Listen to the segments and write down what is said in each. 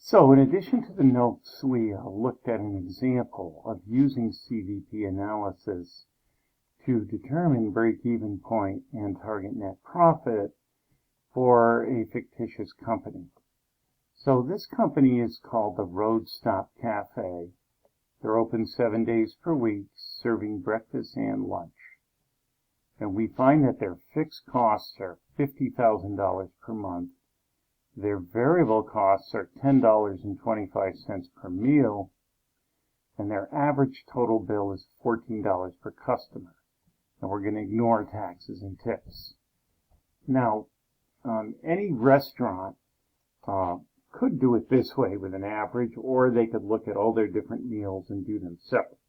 So in addition to the notes, we looked at an example of using CVP analysis to determine break-even point and target net profit for a fictitious company. So this company is called the Road Stop Cafe. They're open 7 days per week, serving breakfast and lunch. And we find that their fixed costs are $50,000 per month. Their variable costs are $10.25 per meal, and their average total bill is $14 per customer. And we're going to ignore taxes and tips. Now, any restaurant could do it this way with an average, or they could look at all their different meals and do them separate.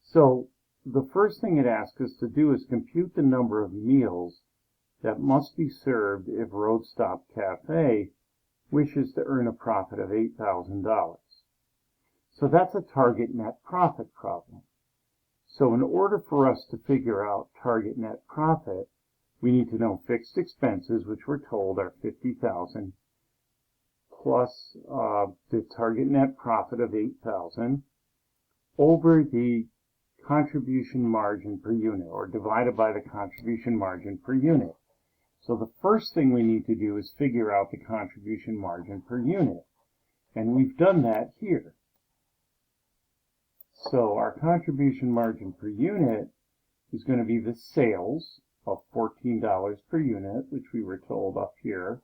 So the first thing it asks us to do is compute the number of meals that must be served if Road Stop Cafe wishes to earn a profit of $8,000. So that's a target net profit problem. So in order for us to figure out target net profit, we need to know fixed expenses, which we're told are $50,000, plus the target net profit of $8,000 over the contribution margin per unit, or divided by the contribution margin per unit. So the first thing we need to do is figure out the contribution margin per unit. And we've done that here. So our contribution margin per unit is going to be the sales of $14 per unit, which we were told up here,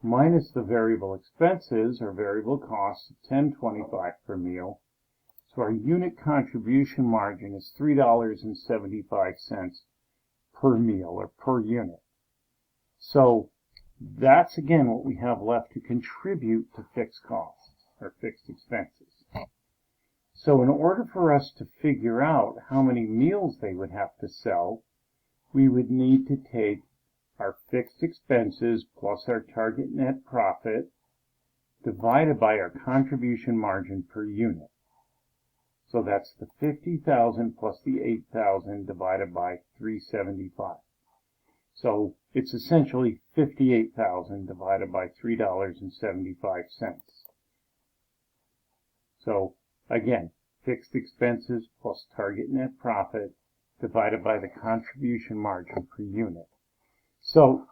minus the variable expenses, or variable costs, of $10.25 per meal. So our unit contribution margin is $3.75 per meal, or per unit. So that's, again, what we have left to contribute to fixed costs, or fixed expenses. So in order for us to figure out how many meals they would have to sell, we would need to take our fixed expenses plus our target net profit divided by our contribution margin per unit. So that's the $50,000 plus the $8,000 divided by 375. So it's essentially $58,000 divided by $3.75. So again, fixed expenses plus target net profit divided by the contribution margin per unit. So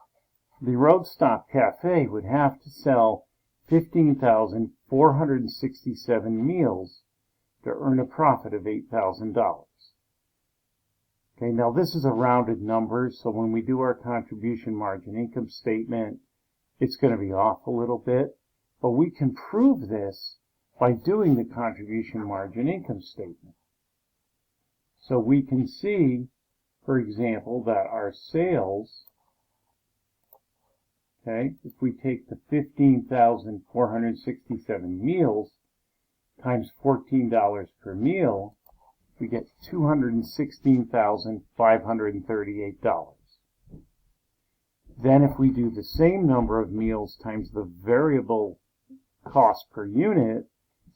the Road Stop Cafe would have to sell 15,467 meals to earn a profit of $8,000. Okay, now this is a rounded number, so when we do our contribution margin income statement, it's going to be off a little bit, but we can prove this by doing the contribution margin income statement. So we can see, for example, that our sales, okay, if we take the 15,467 meals times $14 per meal, we get $216,538. Then if we do the same number of meals times the variable cost per unit,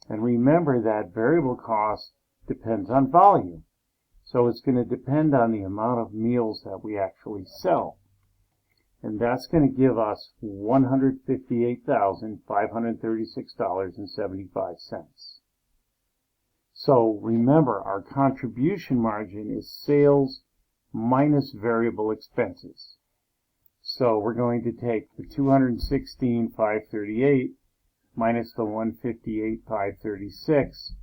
and remember that variable cost depends on volume. So it's going to depend on the amount of meals that we actually sell. And that's going to give us $158,536.75. So remember, our contribution margin is sales minus variable expenses. So we're going to take the $216,538 minus the $158,536.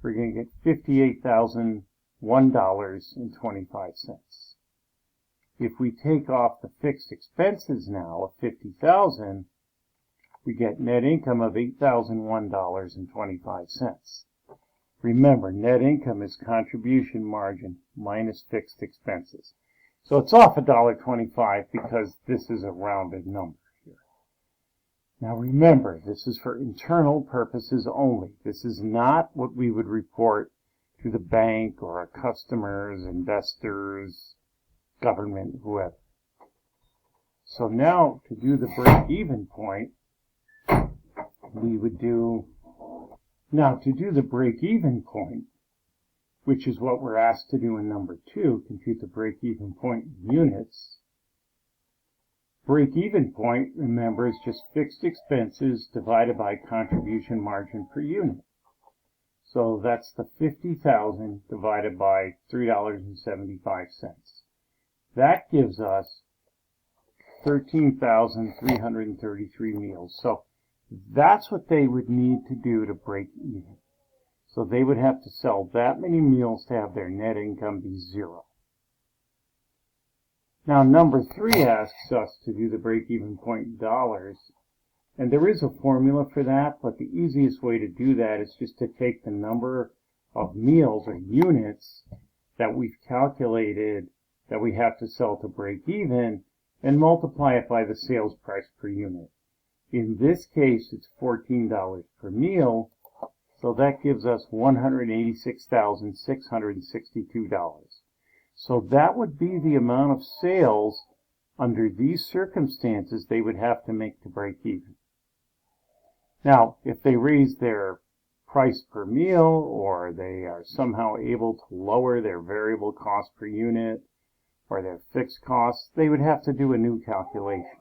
We're going to get $58,001.25. If we take off the fixed expenses now of $50,000, we get net income of $8,001.25. Remember, net income is contribution margin minus fixed expenses. So it's off $1.25 because this is a rounded number here. Now remember, this is for internal purposes only. This is not what we would report to the bank or our customers, investors, government, whoever. So now to do the break-even point, we would do, now to do the break-even point, which is what we're asked to do in number 2, compute the break-even point in units. break-even point, remember, is just fixed expenses divided by contribution margin per unit. So that's the 50,000 divided by $3.75. That gives us 13,333 meals. So that's what they would need to do to break even. So they would have to sell that many meals to have their net income be zero. Now, number 3 asks us to do the break-even point in dollars. And there is a formula for that, but the easiest way to do that is just to take the number of meals or units that we've calculated that we have to sell to break even and multiply it by the sales price per unit. In this case, it's $14 per meal, so that gives us $186,662. So that would be the amount of sales under these circumstances they would have to make to break even. Now, if they raise their price per meal or they are somehow able to lower their variable cost per unit or their fixed costs, they would have to do a new calculation.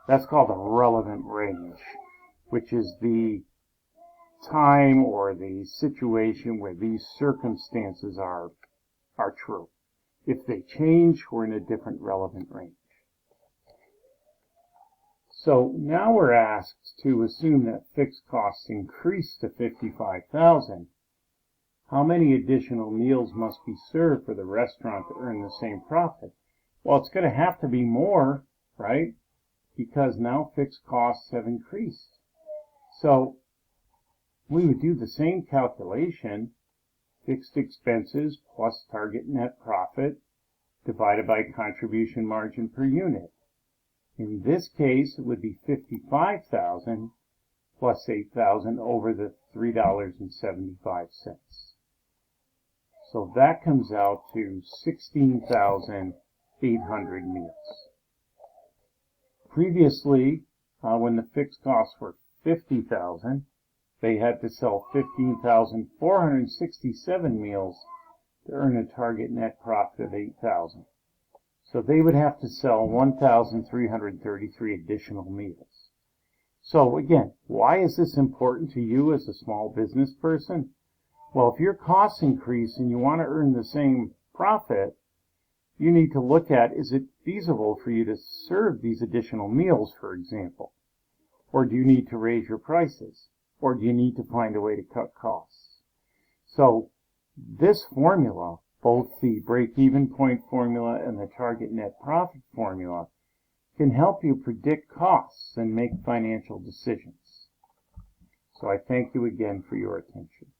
That's called a relevant range, which is the time or the situation where these circumstances are true. If they change, we're in a different relevant range. So now we're asked to assume that fixed costs increase to 55,000. How many additional meals must be served for the restaurant to earn the same profit? Well, it's going to have to be more, right? Because now fixed costs have increased. So we would do the same calculation, fixed expenses plus target net profit divided by contribution margin per unit. In this case, it would be 55,000 plus 8,000 over the $3.75. So that comes out to 16,800 meals. Previously, when the fixed costs were 50,000, they had to sell 15,467 meals to earn a target net profit of 8,000. So they would have to sell 1,333 additional meals. So again, why is this important to you as a small business person? Well, if your costs increase and you want to earn the same profit, you need to look at, is it feasible for you to serve these additional meals, for example? Or do you need to raise your prices? Or do you need to find a way to cut costs? So this formula, both the break-even point formula and the target net profit formula, can help you predict costs and make financial decisions. So I thank you again for your attention.